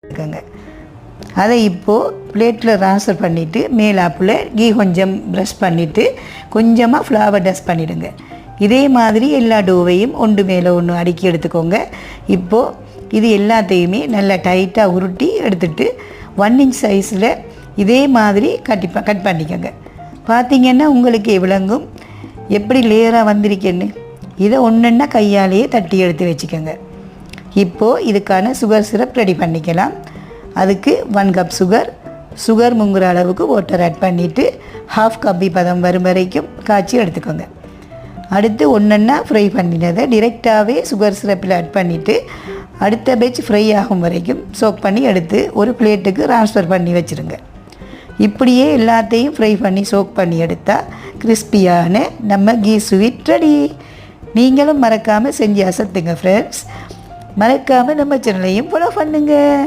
இருக்குங்க. அதை இப்போது பிளேட்டில் ட்ரான்ஸ்ஃபர் பண்ணிவிட்டு மேலாப்பில் கீ கொஞ்சம் ப்ரஷ் பண்ணிவிட்டு கொஞ்சமாக ஃப்ளவர் டஸ்ட் பண்ணிவிடுங்க. இதே மாதிரி எல்லா டோவையும் ஒன்று மேலே ஒன்று அடுக்கி எடுத்துக்கோங்க. இப்போது இது எல்லாத்தையுமே நல்லா டைட்டாக உருட்டி எடுத்துகிட்டு 1 இன்ச் சைஸில் இதே மாதிரி கட் பண்ணிக்கோங்க. பார்த்திங்கன்னா உங்களுக்கு விளங்கும் எப்படி லேயராக வந்திருக்கேன்னு. இதை ஒன்றுன்னா கையாலேயே தட்டி எடுத்து வச்சுக்கோங்க. இப்போது இதுக்கான சுகர் சிரப் ரெடி பண்ணிக்கலாம். அதுக்கு 1 கப் சுகர் முங்குற அளவுக்கு வாட்டர் ஆட் பண்ணிவிட்டு 1/2 கப்பி பதம் வரும் வரைக்கும் காய்ச்சி எடுத்துக்கோங்க. அடுத்து ஒன்றா ஃப்ரை பண்ணினதை டிரெக்டாகவே சுகர் சிரப்பில் ஆட் பண்ணிவிட்டு அடுத்த பேட்ச் ஃப்ரை ஆகும் வரைக்கும் சோக் பண்ணி எடுத்து ஒரு பிளேட்டுக்கு ட்ரான்ஸ்ஃபர் பண்ணி வச்சுருங்க. இப்படியே எல்லாத்தையும் ஃப்ரை பண்ணி சோக் பண்ணி எடுத்தால் கிறிஸ்பியான நம்ம கீ ஸ்வீட் ரெடி. நீங்களும் மறக்காமல் செஞ்சு அசத்துங்க ஃப்ரெண்ட்ஸ். மறக்காமல் நம்ம சேனலையும் ஃபாலோ பண்ணுங்கள்.